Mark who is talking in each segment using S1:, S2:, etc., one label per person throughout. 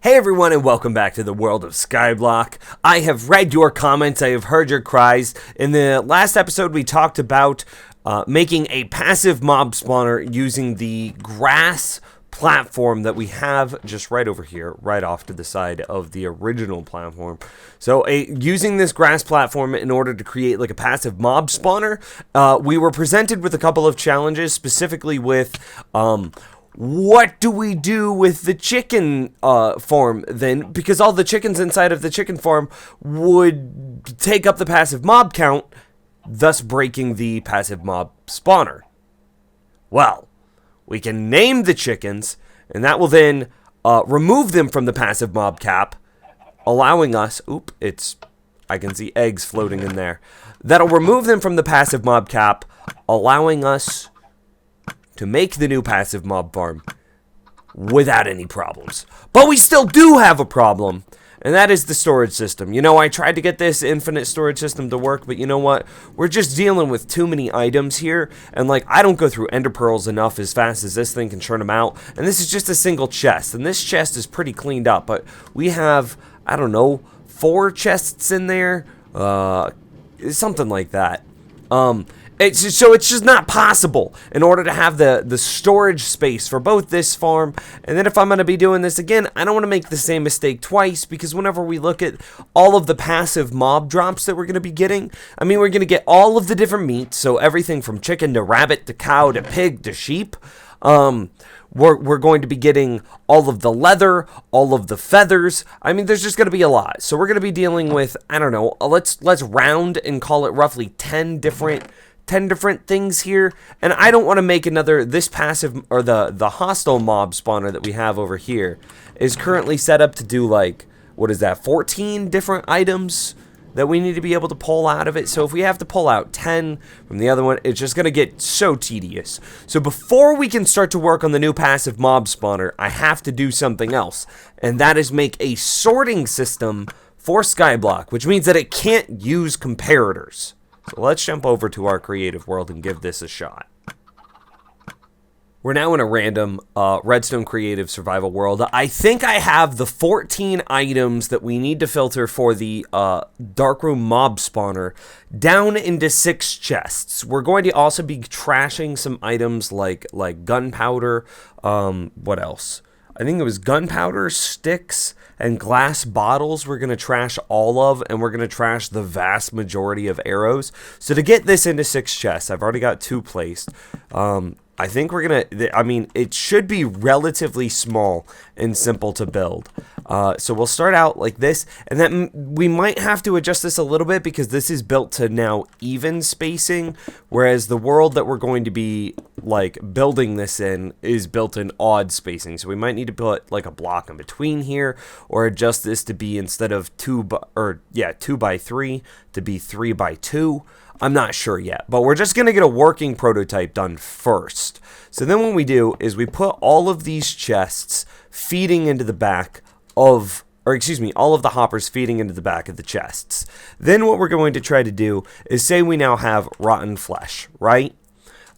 S1: Hey everyone, and welcome back to the world of Skyblock. I have read your comments, I have heard your cries. In the last episode we talked about making a passive mob spawner using the grass platform that we have just right over here, right off to the side of the original platform. So using this grass platform in order to create like a passive mob spawner, we were presented with a couple of challenges, specifically with what do we do with the chicken farm then? Because all the chickens inside of the chicken farm would take up the passive mob count, thus breaking the passive mob spawner. Well, we can name the chickens, and that will then remove them from the passive mob cap, allowing us... I can see eggs floating in there. That'll remove them from the passive mob cap, allowing us to make the new passive mob farm without any problems. But we still do have a problem, and that is the storage system. You know, I tried to get this infinite storage system to work, but you know what? We're just dealing with too many items here, and like, I don't go through enderpearls enough as fast as this thing can churn them out, and this is just a single chest, and this chest is pretty cleaned up, but we have, I don't know, 4 chests in there, something like that. It's just not possible in order to have the storage space for both this farm, and then if I'm going to be doing this again, I don't want to make the same mistake twice, because whenever we look at all of the passive mob drops that we're going to be getting, I mean, we're going to get all of the different meats, so everything from chicken to rabbit to cow to pig to sheep. We're going to be getting all of the leather, all of the feathers. I mean, there's just going to be a lot. So we're going to be dealing with, I don't know, let's round and call it roughly 10 different things here, and I don't want to make this passive, or the hostile mob spawner that we have over here is currently set up to do like, what is that, 14 different items that we need to be able to pull out of it. So if we have to pull out 10 from the other one, it's just going to get so tedious. So before we can start to work on the new passive mob spawner, I have to do something else, and that is make a sorting system for Skyblock, which means that it can't use comparators. So let's jump over to our creative world and give this a shot. We're now in a random redstone creative survival world. I think I have the 14 items that we need to filter for the darkroom mob spawner down into 6 chests. We're going to also be trashing some items like gunpowder. What else? I think it was gunpowder, sticks, and glass bottles we're going to trash all of, and we're going to trash the vast majority of arrows. So to get this into 6 chests, I've already got 2 placed. I think we're going to, I mean, it should be relatively small and simple to build. So we'll start out like this, and then we might have to adjust this a little bit because this is built to now even spacing, whereas the world that we're going to be like building this in is built in odd spacing. So we might need to put like a block in between here, or adjust this to be, instead of 2 by 3 to be 3 by 2. I'm not sure yet, but we're just going to get a working prototype done first. So then what we do is we put all of these chests feeding into the back of, or excuse me, all of the hoppers feeding into the back of the chests. Then what we're going to try to do is say we now have rotten flesh, right?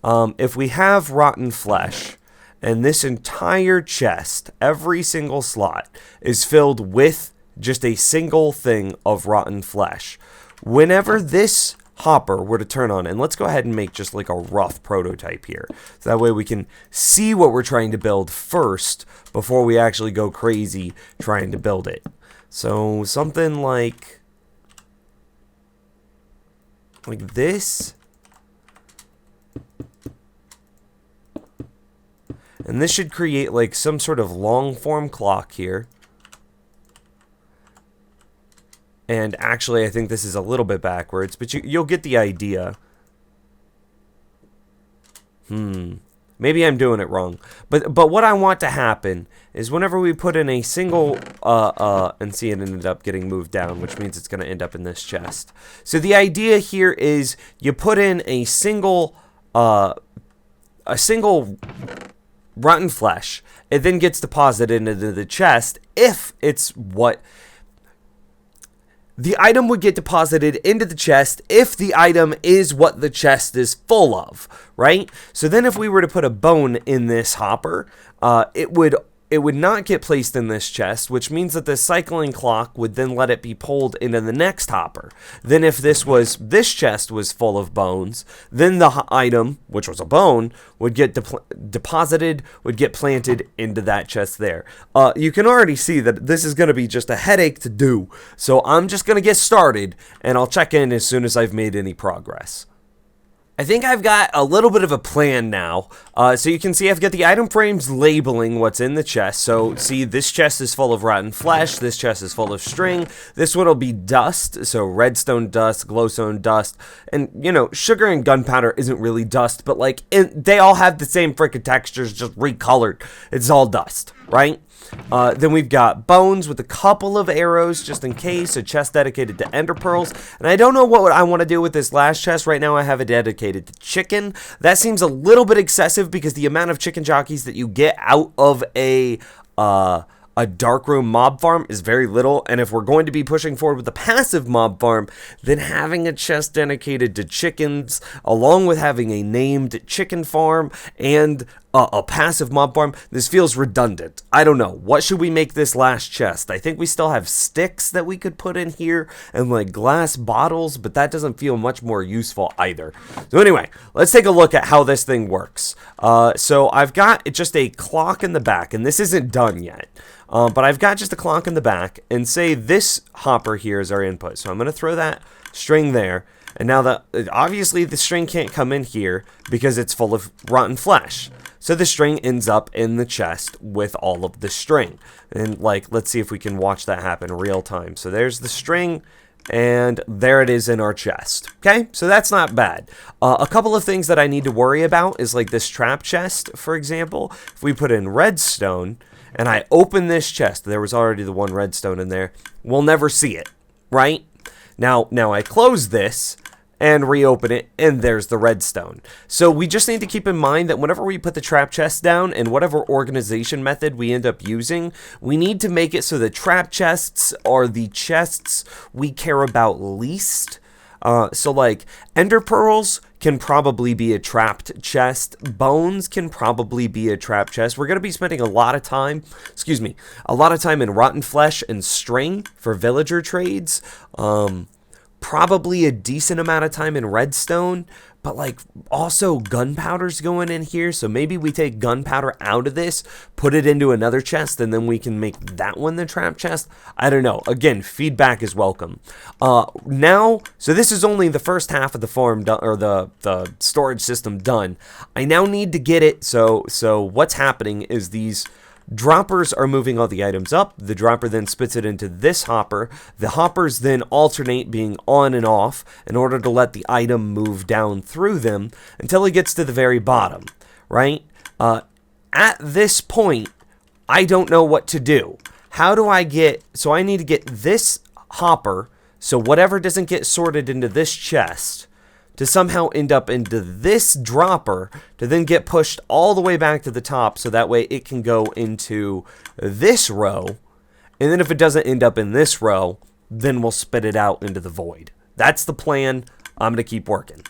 S1: If we have rotten flesh, and this entire chest, every single slot, is filled with just a single thing of rotten flesh, whenever this hopper were to turn on, and let's go ahead and make just like a rough prototype here, so that way we can see what we're trying to build first before we actually go crazy trying to build it. So something like this, and this should create like some sort of long form clock here. And actually, I think this is a little bit backwards, but you'll get the idea. Maybe I'm doing it wrong. But what I want to happen is whenever we put in a single, and see, it ended up getting moved down, which means it's going to end up in this chest. So the idea here is you put in a single rotten flesh. It then gets deposited into the chest if it's what... The item would get deposited into the chest if the item is what the chest is full of, right? So then if we were to put a bone in this hopper, it would it would not get placed in this chest, which means that this cycling clock would then let it be pulled into the next hopper. Then if this chest was full of bones, then the item, which was a bone, would get deposited, would get planted into that chest there. You can already see that this is going to be just a headache to do. So I'm just going to get started, and I'll check in as soon as I've made any progress. I think I've got a little bit of a plan now. So you can see I've got the item frames labeling what's in the chest. So see, this chest is full of rotten flesh. This chest is full of string. This one will be dust. So redstone dust, glowstone dust. And, you know, sugar and gunpowder isn't really dust, but like they all have the same freaking textures, just recolored. It's all dust, right? Then we've got bones with a couple of arrows just in case, a chest dedicated to enderpearls, and I don't know what I want to do with this last chest. Right now I have it dedicated to chicken. That seems a little bit excessive because the amount of chicken jockeys that you get out of a darkroom mob farm is very little, and if we're going to be pushing forward with a passive mob farm, then having a chest dedicated to chickens, along with having a named chicken farm and a passive mob farm, this feels redundant. I don't know. What should we make this last chest? I think we still have sticks that we could put in here and like glass bottles, but that doesn't feel much more useful either. So anyway, let's take a look at how this thing works. So I've got just a clock in the back, and this isn't done yet. But I've got just a clock in the back, and say this hopper here is our input. So I'm going to throw that string there. And now obviously the string can't come in here because it's full of rotten flesh. So the string ends up in the chest with all of the string. And like, let's see if we can watch that happen real time. So there's the string, and there it is in our chest. Okay, so that's not bad. A couple of things that I need to worry about is like this trap chest, for example. If we put in redstone and I open this chest, there was already the one redstone in there, we'll never see it, right? Now I close this and reopen it, and there's the redstone. So we just need to keep in mind that whenever we put the trap chest down, and whatever organization method we end up using, we need to make it so the trap chests are the chests we care about least. So like enderpearls can probably be a trapped chest. Bones can probably be a trapped chest. We're going to be spending a lot of time in rotten flesh and string for villager trades. Probably a decent amount of time in redstone, but like also gunpowder's going in here. So maybe we take gunpowder out of this, put it into another chest, and then we can make that one the trap chest. I don't know. Again, feedback is welcome. So this is only the first half of the farm done, or the storage system done. I now need to get it. So what's happening is these droppers are moving all the items up. The dropper then spits it into this hopper. The hoppers then alternate being on and off in order to let the item move down through them until it gets to the very bottom, right? At this point, I don't know what to do. So I need to get this hopper, so whatever doesn't get sorted into this chest, to somehow end up into this dropper, to then get pushed all the way back to the top, so that way it can go into this row, and then if it doesn't end up in this row, then we'll spit it out into the void. That's the plan. I'm going to keep working.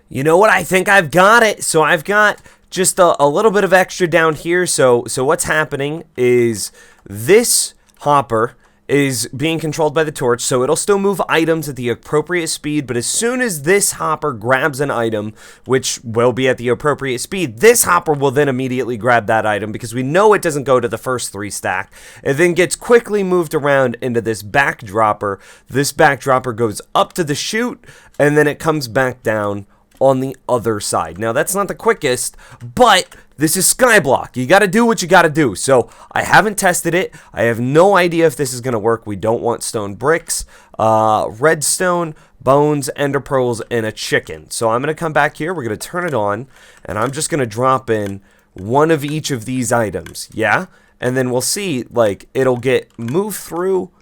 S1: You know what? I think I've got it. So I've got just a little bit of extra down here. So what's happening is this hopper is being controlled by the torch, so it'll still move items at the appropriate speed, but as soon as this hopper grabs an item, which will be at the appropriate speed, this hopper will then immediately grab that item, because we know it doesn't go to the first 3 stack. It then gets quickly moved around into this back dropper. This back dropper goes up to the chute, and then it comes back down on the other side. Now, that's not the quickest, but this is Skyblock. You got to do what you got to do. So I haven't tested it. I have no idea if this is going to work. We don't want stone bricks, redstone, bones, enderpearls, and a chicken. So I'm going to come back here. We're going to turn it on, and I'm just going to drop in one of each of these items. Yeah? And then we'll see, like, it'll get moved through.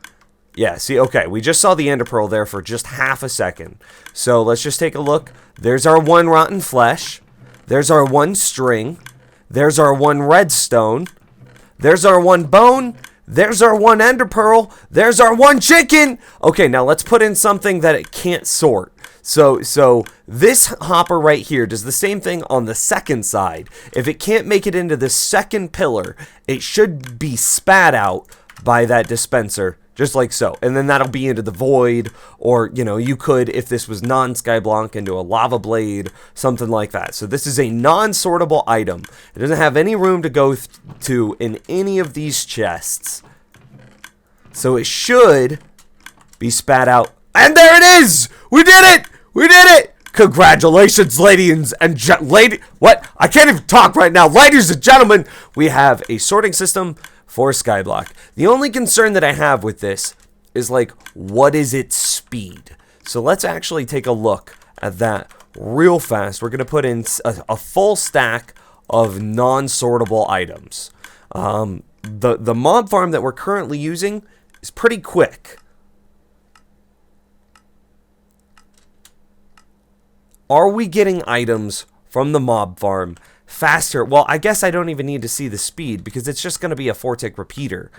S1: Yeah, see, okay, we just saw the enderpearl there for just half a second. So let's just take a look. There's our one rotten flesh. There's our one string. There's our one redstone. There's our one bone. There's our one enderpearl. There's our one chicken. Okay, now let's put in something that it can't sort. So this hopper right here does the same thing on the second side. If it can't make it into the second pillar, it should be spat out by that dispenser, just like so. And then that'll be into the void, or, you know, you could, if this was non-Skyblock, into a lava blade, something like that. So this is a non-sortable item. It doesn't have any room to go to in any of these chests. So it should be spat out. And there it is! We did it! We did it! Congratulations, ladies and what? I can't even talk right now. Ladies and gentlemen, we have a sorting system for Skyblock. The only concern that I have with this is, like, what is its speed? So let's actually take a look at that real fast. We're going to put in a full stack of non-sortable items. The mob farm that we're currently using is pretty quick. Are we getting items from the mob farm faster? Well, I guess I don't even need to see the speed because it's just going to be a 4-tick repeater.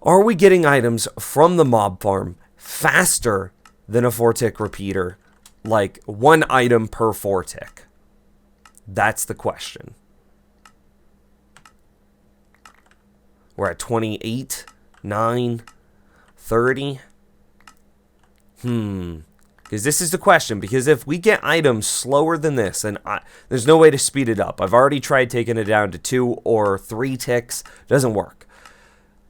S1: Are we getting items from the mob farm faster than a 4-tick repeater? Like 1 item per 4-tick? That's the question. We're at 28, 9, 30. Because this is the question, because if we get items slower than this, and there's no way to speed it up. I've already tried taking it down to 2 or 3 ticks. Doesn't work.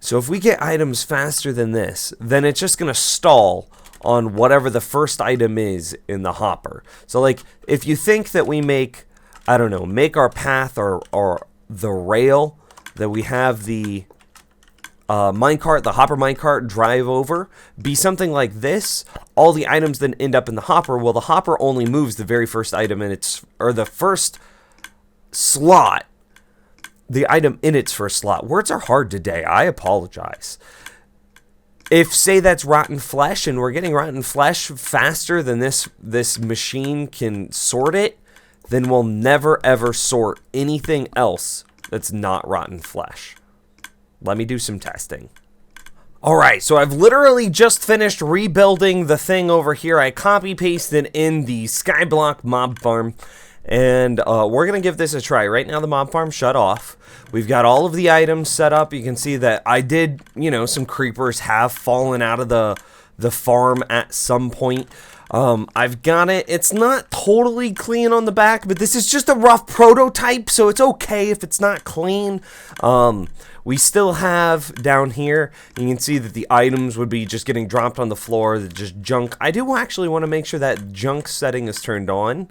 S1: So if we get items faster than this, then it's just going to stall on whatever the first item is in the hopper. So, like, if you think that we make, I don't know, make our path or the rail that we have the minecart, the hopper minecart drive over, be something like this, all the items then end up in the hopper. Well, the hopper only moves the very first item in its, or the first slot, the item in its first slot. Words are hard today. I apologize. If, say, that's rotten flesh, and we're getting rotten flesh faster than this machine can sort it, then we'll never ever sort anything else that's not rotten flesh. Let me do some testing. Alright, so I've literally just finished rebuilding the thing over here. I copy-pasted in the Skyblock mob farm, and we're going to give this a try. Right now the mob farm shut off. We've got all of the items set up. You can see that I did, you know, some creepers have fallen out of the farm at some point. I've got it. It's not totally clean on the back, but this is just a rough prototype, so it's okay if it's not clean. We still have down here, you can see that the items would be just getting dropped on the floor, just junk. I do actually want to make sure that junk setting is turned on.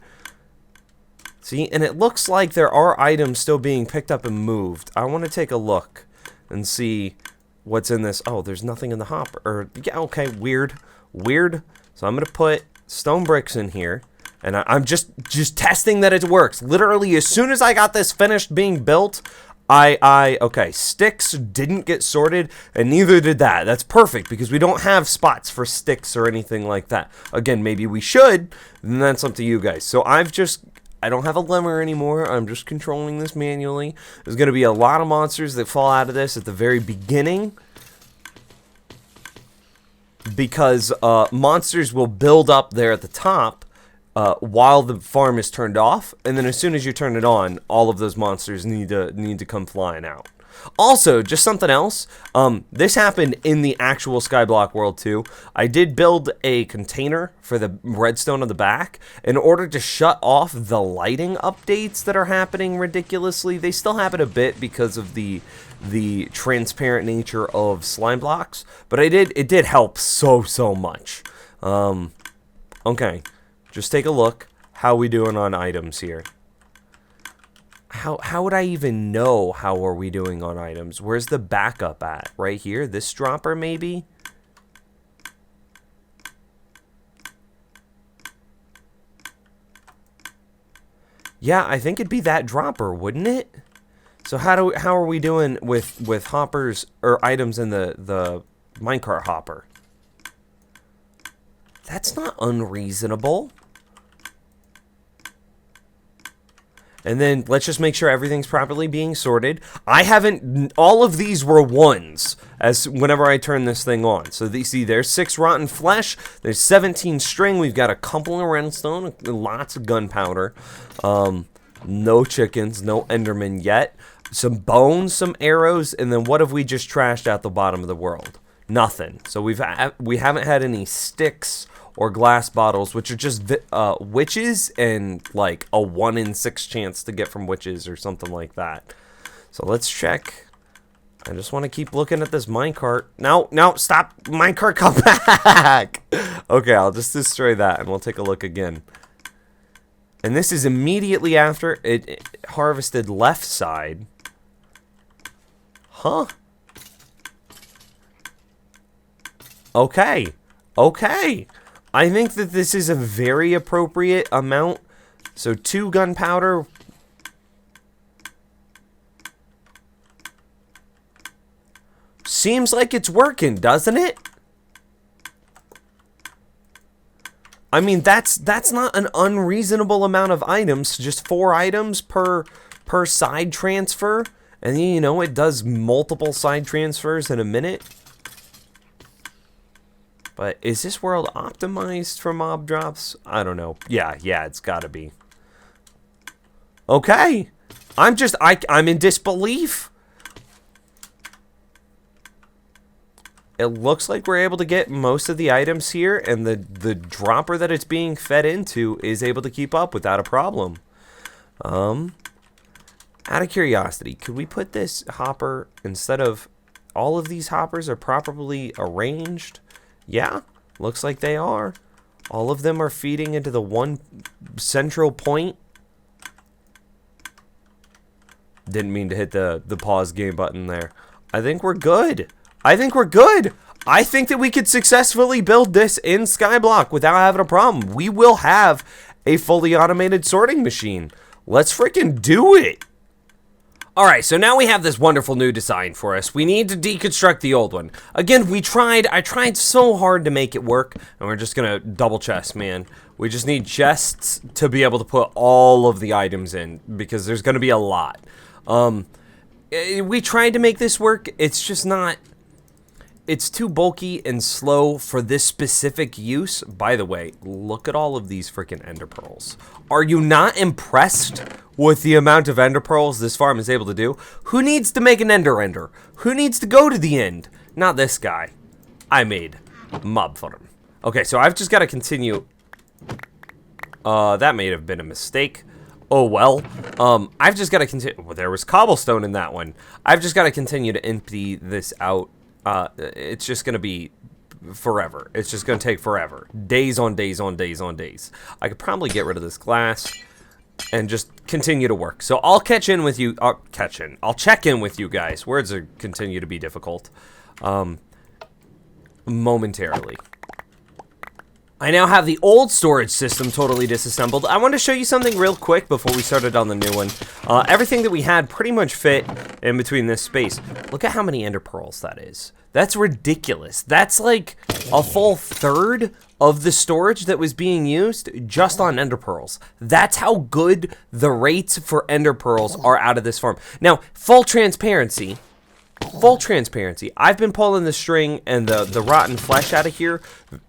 S1: See, and it looks like there are items still being picked up and moved. I want to take a look and see what's in this. Oh, there's nothing in the hopper. Or, yeah, okay, weird. Weird. So I'm going to put stone bricks in here. And I'm just testing that it works. Literally, as soon as I got this finished being built, okay, sticks didn't get sorted, and neither did that. That's perfect, because we don't have spots for sticks or anything like that. Again, maybe we should, then that's up to you guys. So I don't have a lemur anymore. I'm just controlling this manually. There's going to be a lot of monsters that fall out of this at the very beginning, because monsters will build up there at the top while the farm is turned off, and then as soon as you turn it on, all of those monsters need to come flying out. Also, just something else, this happened in the actual Skyblock world too. I did build a container for the redstone on the back in order to shut off the lighting updates that are happening ridiculously. They still happen a bit because of the transparent nature of slime blocks, but it did help so much. Okay, just take a look. How we doing on items here? How would I even know how are we doing on items? Where's the backup at? Right here? This dropper maybe? Yeah, I think it'd be that dropper, wouldn't it? So how are we doing with hoppers or items in the minecart hopper? That's not unreasonable. And then let's just make sure everything's properly being sorted. I haven't, all of these were ones as whenever I turn this thing on. So you see there's 6 rotten flesh, there's 17 string, we've got a couple of redstone, lots of gunpowder, no chickens, no endermen yet, some bones, some arrows, and then what have we just trashed out the bottom of the world? Nothing. So we haven't had any sticks or glass bottles, which are just witches and like a 1 in 6 chance to get from witches or something like that. So let's check. I just want to keep looking at this minecart. No, stop. Minecart, come back. Okay, I'll just destroy that and we'll take a look again. And this is immediately after it harvested left side. Huh? Okay. I think that this is a very appropriate amount. So 2 gunpowder. Seems like it's working, doesn't it? I mean, that's not an unreasonable amount of items. Just 4 items per side transfer. And you know, it does multiple side transfers in a minute. But is this world optimized for mob drops? I don't know. Yeah, it's gotta be. Okay. I'm in disbelief. It looks like we're able to get most of the items here, and the dropper that it's being fed into is able to keep up without a problem. Out of curiosity, could we put this hopper, instead of all of these hoppers are properly arranged? Yeah, looks like they are. All of them are feeding into the one central point. Didn't mean to hit the pause game button there. I think we're good. I think that we could successfully build this in Skyblock without having a problem. We will have a fully automated sorting machine. Let's freaking do it. Alright, so now we have this wonderful new design for us. We need to deconstruct the old one. Again, I tried so hard to make it work, and we're just gonna double chest, man. We just need chests to be able to put all of the items in, because there's gonna be a lot. We tried to make this work, it's just not... It's too bulky and slow for this specific use. By the way, look at all of these freaking enderpearls. Are you not impressed with the amount of enderpearls this farm is able to do? Who needs to make an ender? Who needs to go to the end? Not this guy. I made mob farm. Okay, so I've just got to continue. That may have been a mistake. Oh well. I've just got to continue. Well, there was cobblestone in that one. I've just got to continue to empty this out. It's just gonna be forever. It's just gonna take forever. Days on days on days on days. I could probably get rid of this glass and just continue to work. So I'll catch in with you. I'll check in with you guys. Words are continue to be difficult. Momentarily. I now have the old storage system totally disassembled. I want to show you something real quick before we started on the new one. Everything that we had pretty much fit in between this space. Look at how many ender pearls that is. That's ridiculous. That's like a full third of the storage that was being used just on ender pearls. That's how good the rates for ender pearls are out of this farm. Now, full transparency, I've been pulling the string and the rotten flesh out of here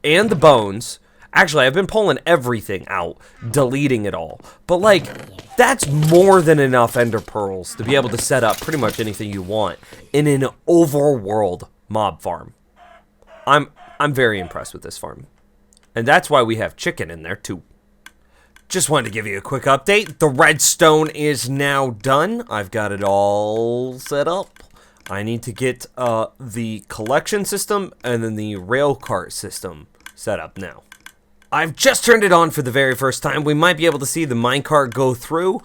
S1: and the bones. Actually, I've been pulling everything out, deleting it all. But like, that's more than enough ender pearls to be able to set up pretty much anything you want in an overworld mob farm. I'm very impressed with this farm. And that's why we have chicken in there too. Just wanted to give you a quick update. The redstone is now done. I've got it all set up. I need to get the collection system and then the rail cart system set up now. I've just turned it on for the very first time. We might be able to see the minecart go through.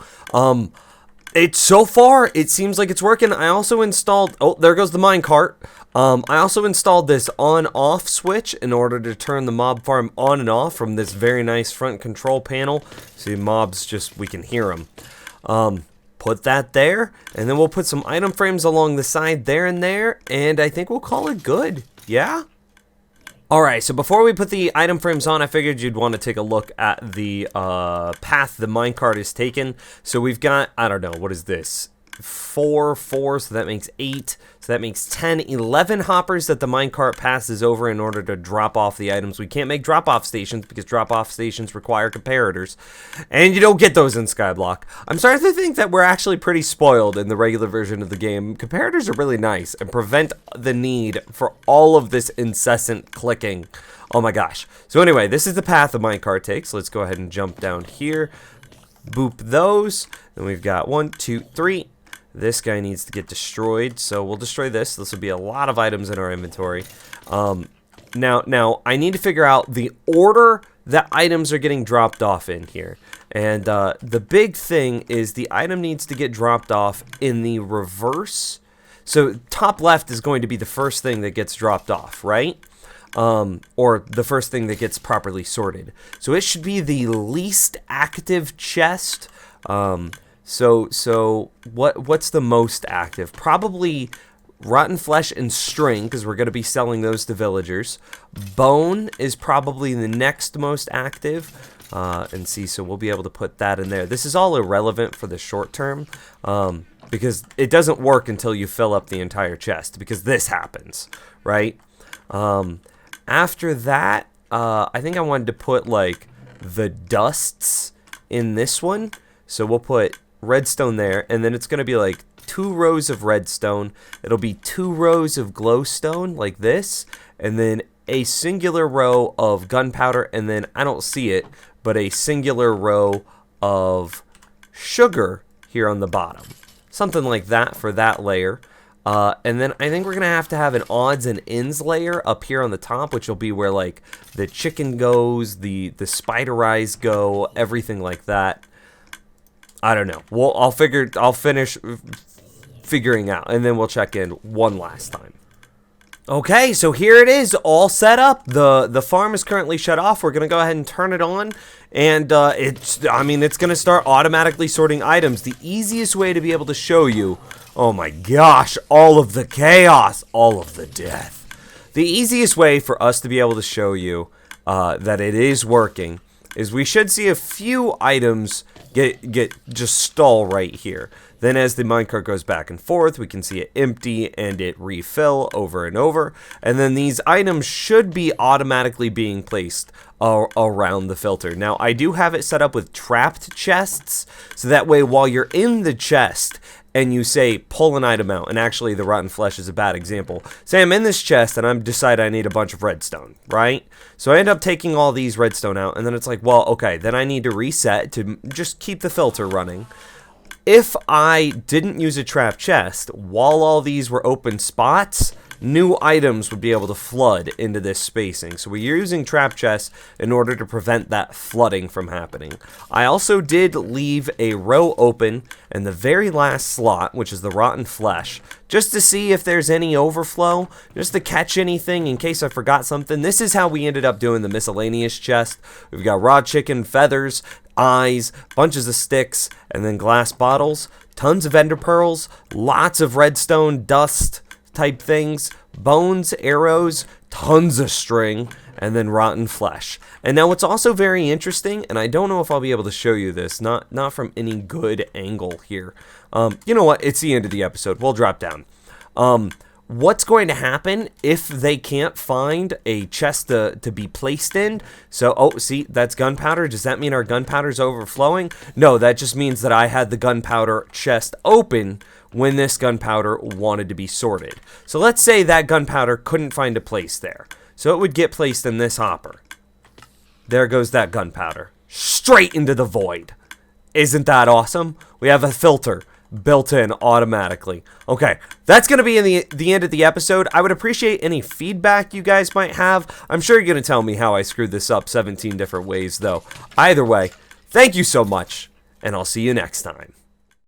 S1: So far, it seems like it's working. I also installed, oh, there goes the minecart. I also installed this on-off switch in order to turn the mob farm on and off from this very nice front control panel. See, mobs just, we can hear them. Put that there, and then we'll put some item frames along the side there and there, and I think we'll call it good. Yeah? Alright, so before we put the item frames on, I figured you'd want to take a look at the path the minecart is taken. So we've got, I don't know, what is this? 4, so that makes 8, so that makes 10, 11 hoppers that the minecart passes over in order to drop off the items. We can't make drop-off stations because drop-off stations require comparators, and you don't get those in Skyblock. I'm starting to think that we're actually pretty spoiled in the regular version of the game. Comparators are really nice and prevent the need for all of this incessant clicking. Oh my gosh. So anyway, this is the path the minecart takes. Let's go ahead and jump down here, boop those, then we've got 1, 2, 3. This guy needs to get destroyed, so we'll destroy this. This will be a lot of items in our inventory. Now, I need to figure out the order that items are getting dropped off in here. And the big thing is the item needs to get dropped off in the reverse. So top left is going to be the first thing that gets dropped off, right? Or the first thing that gets properly sorted. So it should be the least active chest. So what's the most active? Probably rotten flesh and string, because we're going to be selling those to villagers. Bone is probably the next most active. And see, so we'll be able to put that in there. This is all irrelevant for the short term, because it doesn't work until you fill up the entire chest, because this happens, right? After that, I think I wanted to put, like, the dusts in this one. So we'll put redstone there, and then it's going to be like 2 rows of redstone. It'll be 2 rows of glowstone like this, and then a singular row of gunpowder, and then I don't see it, but a singular row of sugar here on the bottom. Something like that for that layer. And then I think we're going to have an odds and ends layer up here on the top, which will be where like the chicken goes, the spider eyes go, everything like that. I don't know. Well, I'll finish figuring out, and then we'll check in one last time. Okay, so here it is, all set up. The farm is currently shut off. We're gonna go ahead and turn it on, and it's gonna start automatically sorting items. The easiest way to be able to show you, oh my gosh, all of the chaos, all of the death. The easiest way for us to be able to show you that it is working is we should see a few items get just stall right here. Then as the minecart goes back and forth, we can see it empty and it refill over and over. And then these items should be automatically being placed around the filter. Now, I do have it set up with trapped chests, so that way while you're in the chest and you say pull an item out, and actually the rotten flesh is a bad example. Say I'm in this chest and I decide I need a bunch of redstone, right? So I end up taking all these redstone out, and then it's like, well, okay, then I need to reset to just keep the filter running. If I didn't use a trap chest, while all these were open spots, new items would be able to flood into this spacing. So we're using trap chests in order to prevent that flooding from happening. I also did leave a row open in the very last slot, which is the rotten flesh, just to see if there's any overflow, just to catch anything in case I forgot something. This is how we ended up doing the miscellaneous chest. We've got raw chicken, feathers, eyes, bunches of sticks, and then glass bottles, tons of enderpearls, lots of redstone, dust type things, bones, arrows, tons of string, and then rotten flesh. And now what's also very interesting, and I don't know if I'll be able to show you this, not from any good angle here. You know what? It's the end of the episode. We'll drop down. What's going to happen if they can't find a chest to be placed in? So, oh, see, that's gunpowder. Does that mean our gunpowder's overflowing? No, that just means that I had the gunpowder chest open when this gunpowder wanted to be sorted. So let's say that gunpowder couldn't find a place there. So it would get placed in this hopper. There goes that gunpowder. Straight into the void. Isn't that awesome? We have a filter built in automatically. Okay, that's going to be in the end of the episode. I would appreciate any feedback you guys might have. I'm sure you're going to tell me how I screwed this up 17 different ways, though. Either way, thank you so much, and I'll see you next time.